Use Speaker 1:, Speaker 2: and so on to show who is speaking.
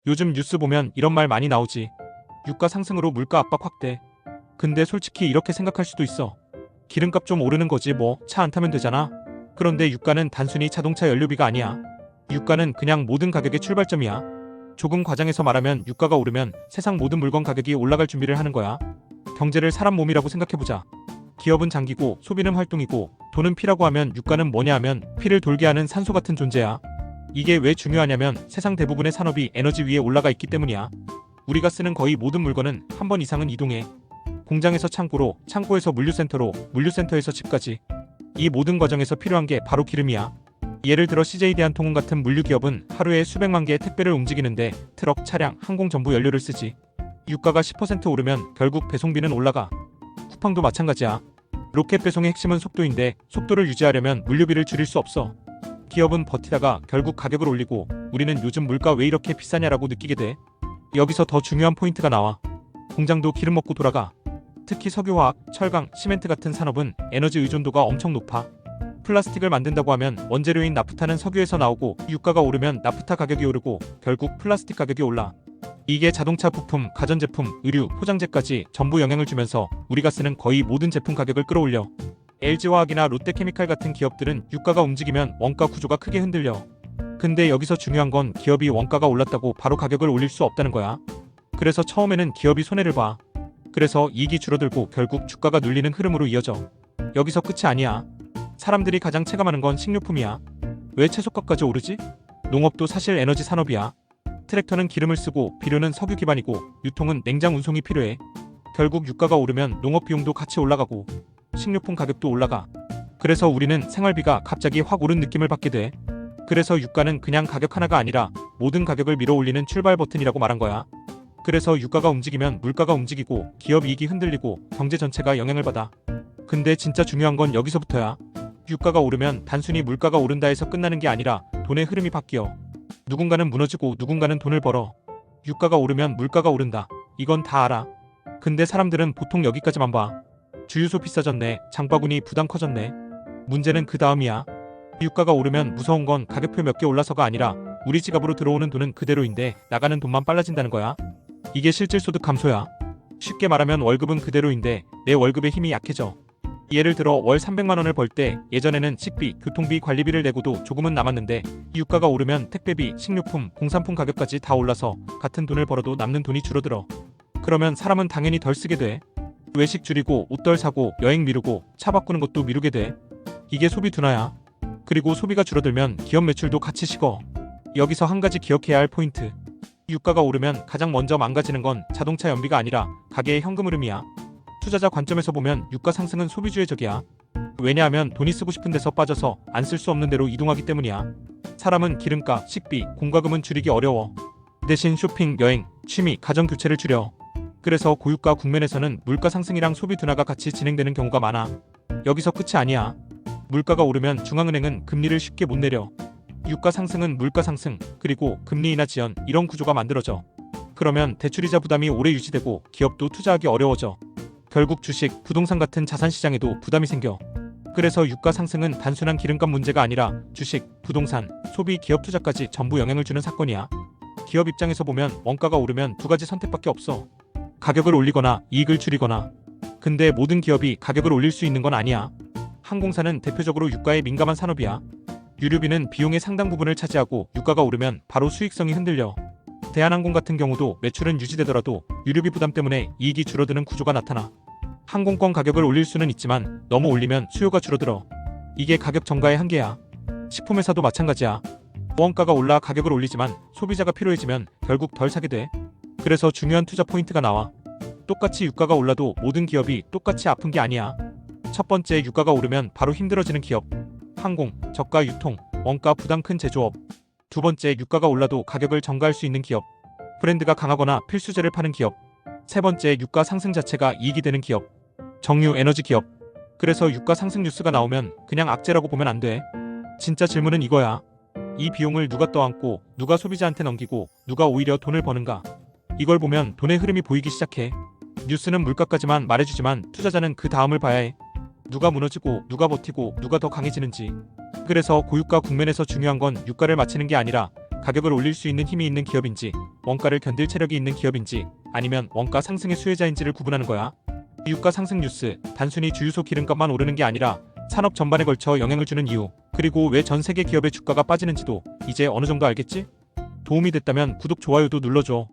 Speaker 1: 요즘 뉴스 보면 이런 말 많이 나오지. 유가 상승으로 물가 압박 확대. 근데 솔직히 이렇게 생각할 수도 있어. 기름값 좀 오르는 거지 뭐, 차 안 타면 되잖아. 그런데 유가는 단순히 자동차 연료비가 아니야. 유가는 그냥 모든 가격의 출발점이야. 조금 과장해서 말하면 유가가 오르면 세상 모든 물건 가격이 올라갈 준비를 하는 거야. 경제를 사람 몸이라고 생각해보자. 기업은 장기고 소비는 활동이고 돈은 피라고 하면 유가는 뭐냐 하면 피를 돌게 하는 산소 같은 존재야. 이게 왜 중요하냐면 세상 대부분의 산업이 에너지 위에 올라가 있기 때문이야. 우리가 쓰는 거의 모든 물건은 한 번 이상은 이동해. 공장에서 창고로, 창고에서 물류센터로, 물류센터에서 집까지. 이 모든 과정에서 필요한 게 바로 기름이야. 예를 들어 CJ 대한통운 같은 물류기업은 하루에 수백만 개의 택배를 움직이는데 트럭, 차량, 항공 전부 연료를 쓰지. 유가가 10% 오르면 결국 배송비는 올라가. 쿠팡도 마찬가지야. 로켓 배송의 핵심은 속도인데 속도를 유지하려면 물류비를 줄일 수 없어. 기업은 버티다가 결국 가격을 올리고 우리는 요즘 물가 왜 이렇게 비싸냐라고 느끼게 돼. 여기서 더 중요한 포인트가 나와. 공장도 기름 먹고 돌아가. 특히 석유화학, 철강, 시멘트 같은 산업은 에너지 의존도가 엄청 높아. 플라스틱을 만든다고 하면 원재료인 나프타는 석유에서 나오고 유가가 오르면 나프타 가격이 오르고 결국 플라스틱 가격이 올라. 이게 자동차 부품, 가전제품, 의류, 포장재까지 전부 영향을 주면서 우리가 쓰는 거의 모든 제품 가격을 끌어올려. LG화학이나 롯데케미칼 같은 기업들은 유가가 움직이면 원가 구조가 크게 흔들려. 근데 여기서 중요한 건 기업이 원가가 올랐다고 바로 가격을 올릴 수 없다는 거야. 그래서 처음에는 기업이 손해를 봐. 그래서 이익이 줄어들고 결국 주가가 눌리는 흐름으로 이어져. 여기서 끝이 아니야. 사람들이 가장 체감하는 건 식료품이야. 왜 채소값까지 오르지? 농업도 사실 에너지 산업이야. 트랙터는 기름을 쓰고 비료는 석유 기반이고 유통은 냉장 운송이 필요해. 결국 유가가 오르면 농업 비용도 같이 올라가고 식료품 가격도 올라가. 그래서 우리는 생활비가 갑자기 확 오른 느낌을 받게 돼. 그래서 유가는 그냥 가격 하나가 아니라 모든 가격을 밀어올리는 출발 버튼이라고 말한 거야. 그래서 유가가 움직이면 물가가 움직이고 기업 이익이 흔들리고 경제 전체가 영향을 받아. 근데 진짜 중요한 건 여기서부터야. 유가가 오르면 단순히 물가가 오른다 해서 끝나는 게 아니라 돈의 흐름이 바뀌어. 누군가는 무너지고 누군가는 돈을 벌어. 유가가 오르면 물가가 오른다. 이건 다 알아. 근데 사람들은 보통 여기까지만 봐. 주유소 비싸졌네. 장바구니 부담 커졌네. 문제는 그 다음이야. 유가가 오르면 무서운 건 가격표 몇 개 올라서가 아니라 우리 지갑으로 들어오는 돈은 그대로인데 나가는 돈만 빨라진다는 거야. 이게 실질소득 감소야. 쉽게 말하면 월급은 그대로인데 내 월급의 힘이 약해져. 예를 들어 월 300만 원을 벌 때 예전에는 식비, 교통비, 관리비를 내고도 조금은 남았는데 유가가 오르면 택배비, 식료품, 공산품 가격까지 다 올라서 같은 돈을 벌어도 남는 돈이 줄어들어. 그러면 사람은 당연히 덜 쓰게 돼. 외식 줄이고 옷 덜 사고 여행 미루고 차 바꾸는 것도 미루게 돼. 이게 소비 둔화야. 그리고 소비가 줄어들면 기업 매출도 같이 식어. 여기서 한 가지 기억해야 할 포인트. 유가가 오르면 가장 먼저 망가지는 건 자동차 연비가 아니라 가계의 현금 흐름이야. 투자자 관점에서 보면 유가 상승은 소비주의 적이야. 왜냐하면 돈이 쓰고 싶은 데서 빠져서 안 쓸 수 없는 데로 이동하기 때문이야. 사람은 기름값, 식비, 공과금은 줄이기 어려워. 대신 쇼핑, 여행, 취미, 가전 교체를 줄여. 그래서 고유가 국면에서는 물가 상승이랑 소비 둔화가 같이 진행되는 경우가 많아. 여기서 끝이 아니야. 물가가 오르면 중앙은행은 금리를 쉽게 못 내려. 유가 상승은 물가 상승, 그리고 금리 인하 지연 이런 구조가 만들어져. 그러면 대출이자 부담이 오래 유지되고 기업도 투자하기 어려워져. 결국 주식, 부동산 같은 자산 시장에도 부담이 생겨. 그래서 유가 상승은 단순한 기름값 문제가 아니라 주식, 부동산, 소비, 기업 투자까지 전부 영향을 주는 사건이야. 기업 입장에서 보면 원가가 오르면 두 가지 선택밖에 없어. 가격을 올리거나 이익을 줄이거나. 근데 모든 기업이 가격을 올릴 수 있는 건 아니야. 항공사는 대표적으로 유가에 민감한 산업이야. 유류비는 비용의 상당 부분을 차지하고 유가가 오르면 바로 수익성이 흔들려. 대한항공 같은 경우도 매출은 유지되더라도 유류비 부담 때문에 이익이 줄어드는 구조가 나타나. 항공권 가격을 올릴 수는 있지만 너무 올리면 수요가 줄어들어. 이게 가격 정가의 한계야. 식품회사도 마찬가지야. 원가가 올라 가격을 올리지만 소비자가 필요해지면 결국 덜 사게 돼. 그래서 중요한 투자 포인트가 나와. 똑같이 유가가 올라도 모든 기업이 똑같이 아픈 게 아니야. 첫 번째, 유가가 오르면 바로 힘들어지는 기업. 항공, 저가 유통, 원가 부담 큰 제조업. 두 번째, 유가가 올라도 가격을 정가할 수 있는 기업. 브랜드가 강하거나 필수재를 파는 기업. 세 번째, 유가 상승 자체가 이익이 되는 기업. 정유, 에너지 기업. 그래서 유가 상승 뉴스가 나오면 그냥 악재라고 보면 안 돼. 진짜 질문은 이거야. 이 비용을 누가 떠안고 누가 소비자한테 넘기고 누가 오히려 돈을 버는가. 이걸 보면 돈의 흐름이 보이기 시작해. 뉴스는 물가까지만 말해주지만 투자자는 그 다음을 봐야 해. 누가 무너지고 누가 버티고 누가 더 강해지는지. 그래서 고유가 국면에서 중요한 건 유가를 맞추는 게 아니라 가격을 올릴 수 있는 힘이 있는 기업인지, 원가를 견딜 체력이 있는 기업인지, 아니면 원가 상승의 수혜자인지를 구분하는 거야. 유가 상승 뉴스, 단순히 주유소 기름값만 오르는 게 아니라 산업 전반에 걸쳐 영향을 주는 이유, 그리고 왜 전 세계 기업의 주가가 빠지는지도 이제 어느 정도 알겠지? 도움이 됐다면 구독, 좋아요도 눌러줘.